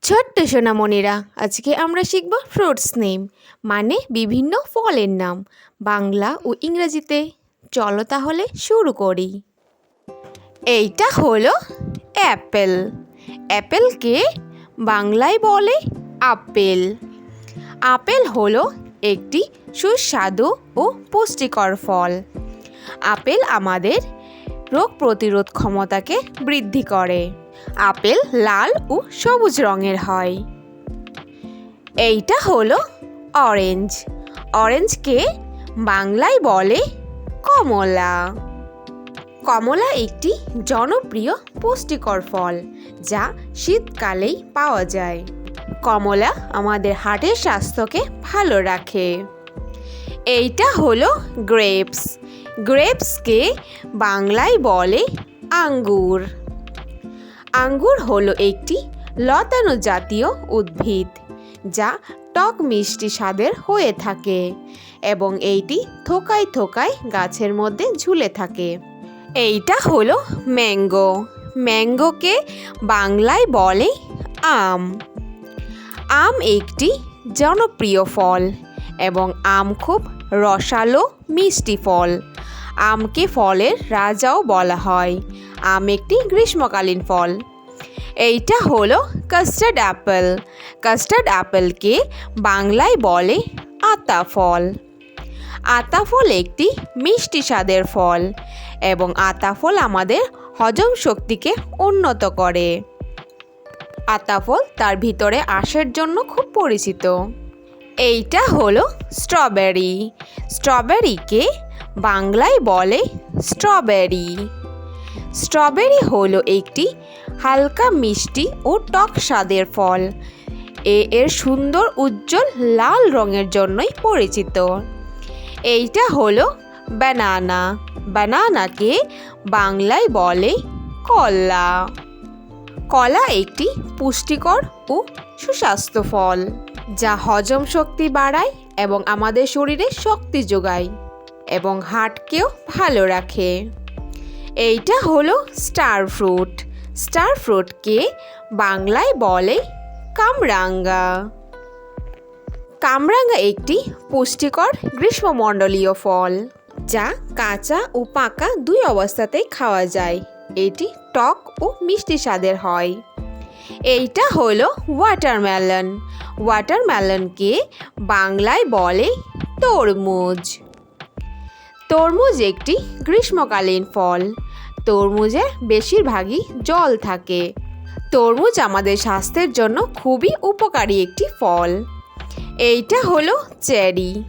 ছোট্ট সোনামণিরা, আজকে আমরা শিখব ফ্রুটস নেম, মানে বিভিন্ন ফলের নাম, বাংলা ও ইংরেজিতে। চলো তাহলে শুরু করি। এইটা হলো অ্যাপেল। অ্যাপেলকে বাংলায় বলে আপেল। আপেল হলো একটি সুস্বাদু ও পুষ্টিকর ফল। আপেল আমাদের রোগ প্রতিরোধ ক্ষমতাকে বৃদ্ধি করে। আপেল লাল ও সবুজ রঙের হয়। এইটা হলো অরেঞ্জ। অরেঞ্জকে বাংলায় বলে কমলা। কমলা একটি জনপ্রিয় পুষ্টিকর ফল, যা শীতকালেই পাওয়া যায়। কমলা আমাদের হার্টের স্বাস্থ্যকে ভালো রাখে। এইটা হলো গ্রেপস। গ্রেপসকে বাংলায় বলে আঙ্গুর। আঙ্গুর হলো একটি লতানো জাতীয় উদ্ভিদ, যা টক মিষ্টি স্বাদের হয়ে থাকে এবং এইটি থোকায় থোকায় গাছের মধ্যে ঝুলে থাকে। এইটা হলো ম্যাঙ্গো। ম্যাঙ্গোকে বাংলায় বলে আম। আম একটি জনপ্রিয় ফল এবং আম খুব রসালো মিষ্টি ফল। আমকে ফলের রাজাও বলা হয়। আম একটি গ্রীষ্মকালীন ফল। এইটা হলো কাস্টার্ড অ্যাপেল। কাস্টার্ড অ্যাপেলকে বাংলায় বলে আতা ফল। আতা ফল একটি মিষ্টি স্বাদের ফল এবং আতা ফল আমাদের হজম শক্তিকে উন্নত করে। আতা ফল তার ভিতরে আঁশের জন্য খুব পরিচিত। এইটা হলো স্ট্রবেরি। স্ট্রবেরিকে বাংলায় বলে স্ট্রবেরি। স্ট্রবেরি হলো একটি হালকা মিষ্টি ও টক স্বাদের ফল। এর সুন্দর উজ্জ্বল লাল রঙের জন্যই পরিচিত। এইটা হলো ব্যানানা। ব্যানানাকে বাংলায় বলে কলা। কলা একটি পুষ্টিকর ও সুস্বাস্থ্য ফল, যা হজম শক্তি বাড়ায় এবং আমাদের শরীরে শক্তি যোগায় এবং হার্টকেও ভালো রাখে। এইটা হলো স্টার ফ্রুট। স্টার ফ্রুটকে বাংলায় বলে কামরাঙ্গা। কামরাঙ্গা একটি পুষ্টিকর গ্রীষ্মমণ্ডলীয় ফল, যা কাঁচা ও পাকা দুই অবস্থাতেই খাওয়া যায়। এটি টক ও মিষ্টি স্বাদের হয়। এইটা হলো ওয়াটারমেলন। ওয়াটারমেলনকে বাংলায় বলে তরমুজ। তরমুজ একটি গ্রীষ্মকালীন ফল। তরমুজে বেশিরভাগই জল থাকে। তরমুজ আমাদের স্বাস্থ্যের জন্য খুবই উপকারী একটি ফল। এইটা হলো চেরি।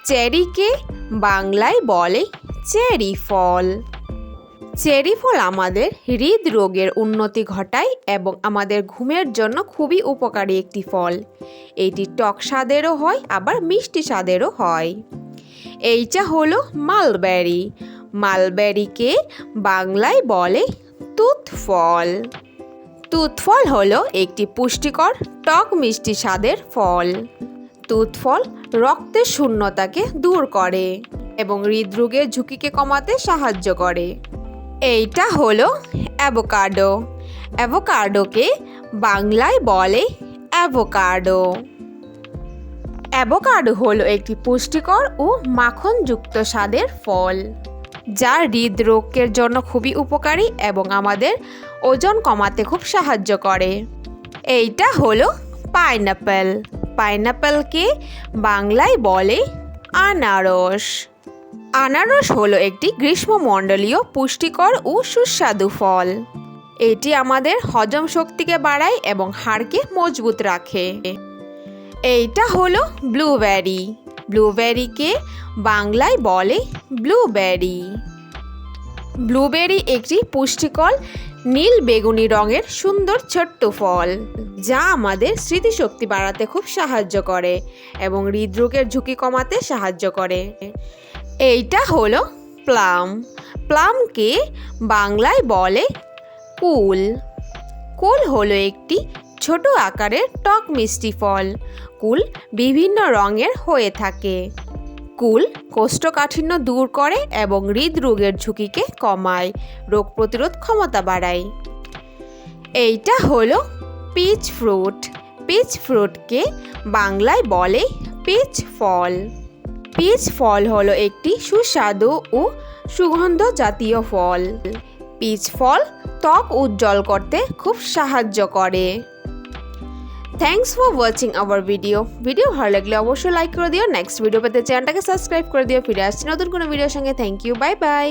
চেরিকে বাংলায় বলে চেরি ফল। চেরি ফল আমাদের হৃদরোগের উন্নতি ঘটায় এবং আমাদের ঘুমের জন্য খুবই উপকারী একটি ফল। এটি টক স্বাদেরও হয়, আবার মিষ্টি স্বাদেরও হয়। এইটা হলো মালবেরি। মালবেরিকে বাংলায় বলে তুত ফল। তুত ফল হলো একটি পুষ্টিকর টক মিষ্টি স্বাদের ফল। তুত ফল রক্তের শূন্যতাকে দূর করে এবং হৃদরোগের ঝুঁকিকে কমাতে সাহায্য করে। এইটা হলো অ্যাভোকাডো। অ্যাভোকাডোকে বাংলায় বলে অ্যাভোকাডো। অ্যাভোকাডো হলো একটি পুষ্টিকর ও মাখনযুক্ত স্বাদের ফল, যা হৃদরোগের জন্য খুবই উপকারী এবং আমাদের ওজন কমাতে খুব সাহায্য করে। এইটা হলো পাইনাপেল। পাইনাপেলকে বাংলায় বলে আনারস। আনারস হলো একটি গ্রীষ্মমণ্ডলীয় পুষ্টিকর ও সুস্বাদু ফল। এটি আমাদের হজম শক্তিকে বাড়ায় এবং হাড়কে মজবুত রাখে। এইটা হলো ব্লুবেরি। ব্লুবেরিকে বাংলায় বলে ব্লুবেরি। ব্লুবেরি একটি পুষ্টিকর নীল বেগুনি রঙের সুন্দর ছোট্ট ফল, যা আমাদের স্মৃতিশক্তি বাড়াতে খুব সাহায্য করে এবং হৃদরোগের ঝুঁকি কমাতে সাহায্য করে। এইটা হলো প্লাম। প্লামকে বাংলায় বলে কুল। কুল হলো একটি ছোট আকারের টক মিষ্টি ফল। কুল বিভিন্ন রঙের হয়ে থাকে। কুল কোষ্ঠকাঠিন্য দূর করে এবং হৃদরোগের ঝুঁকিকে কমায়, রোগ প্রতিরোধ ক্ষমতা বাড়ায়। এইটা হলো পিচ ফ্রুট। পিচ ফ্রুটকে বাংলায় বলে পিচ ফল। পিচ ফল হলো একটি সুস্বাদু ও সুগন্ধ জাতীয় ফল। পিচ ফল ত্বক উজ্জ্বল করতে খুব সাহায্য করে। Thanks for watching hour video ভালো লাগলে অবশ্যই লাইক করে দিও। নেক্সট ভিডিও পেতে চ্যানেলটাকে সাবস্ক্রাইব করে দিও। ফিরে আসছি নতুন কোনো ভিডিওর সঙ্গে। Thank you, bye by.